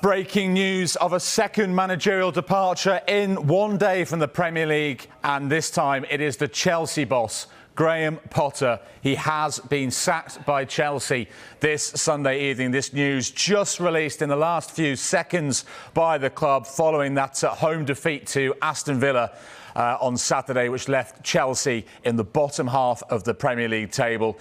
Breaking news of a second managerial departure in one day from the Premier League, and this time it is the Chelsea boss, Graham Potter. He has been sacked by Chelsea this Sunday evening. This news just released in the last few seconds by the club following that home defeat to Aston Villa on Saturday, which left Chelsea in the bottom half of the Premier League table.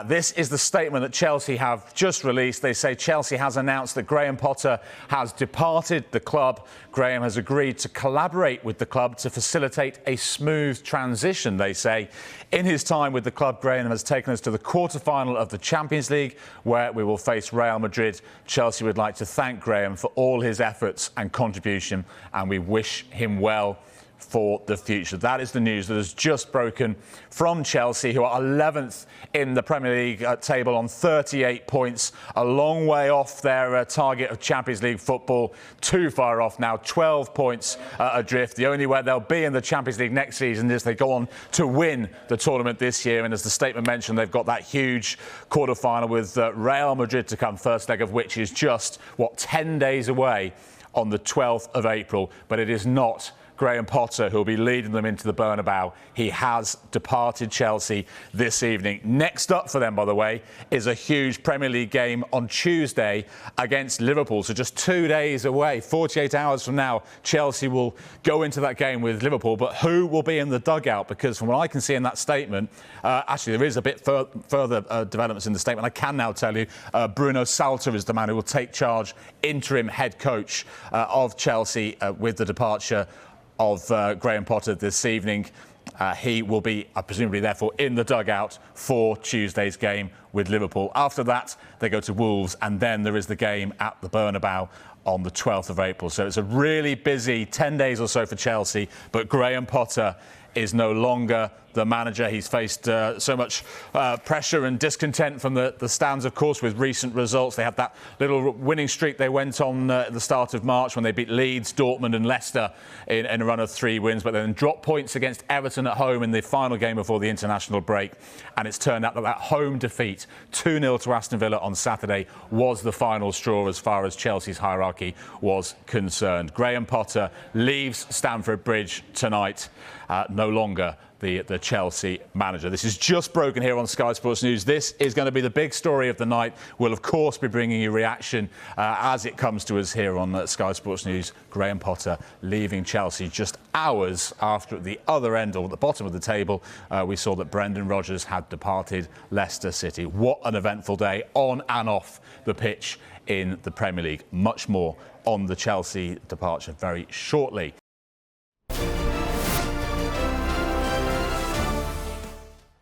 This is the statement that Chelsea have just released. They say Chelsea has announced that Graham Potter has departed the club. Graham has agreed to collaborate with the club to facilitate a smooth transition, they say. In his time with the club, Graham has taken us to the quarter-final of the Champions League, where we will face Real Madrid. Chelsea would like to thank Graham for all his efforts and contribution, and we wish him well for the future. That is the news that has just broken from Chelsea, who are 11th in the Premier League table on 38 points, a long way off their target of Champions League football, too far off now, 12 points adrift. The only way they'll be in the Champions League next season is they go on to win the tournament this year, and as the statement mentioned, they've got that huge quarter-final with Real Madrid to come, first leg of which is just, 10 days away on the 12th of April, but it is not Graham Potter who will be leading them into the Bernabeu. He has departed Chelsea this evening. Next up for them, by the way, is a huge Premier League game on Tuesday against Liverpool. So just 2 days away, 48 hours from now, Chelsea will go into that game with Liverpool. But who will be in the dugout? Because from what I can see in that statement, actually there is a bit further developments in the statement. I can now tell you Bruno Salter is the man who will take charge, interim head coach of Chelsea with the departure of Graham Potter this evening. He will be, presumably, therefore, in the dugout for Tuesday's game with Liverpool. After that, they go to Wolves, and then there is the game at the Bernabeu on the 12th of April. So it's a really busy 10 days or so for Chelsea, but Graham Potter is no longer the manager. He's faced so much pressure and discontent from the stands, of course, with recent results. They had that little winning streak they went on at the start of March when they beat Leeds, Dortmund and Leicester in a run of 3 wins, but then dropped points against Everton at home in the final game before the international break. And it's turned out that that home defeat, 2-0 to Aston Villa on Saturday, was the final straw as far as Chelsea's hierarchy was concerned. Graham Potter leaves Stamford Bridge tonight, no longer the Chelsea manager. This is just broken here on Sky Sports News. This is going to be the big story of the night. We'll, of course, be bringing you reaction as it comes to us here on Sky Sports News. Graham Potter leaving Chelsea just hours after, at the other end, or at the bottom of the table, we saw that Brendan Rodgers had departed Leicester City. What an eventful day on and off the pitch in the Premier League. Much more on the Chelsea departure very shortly.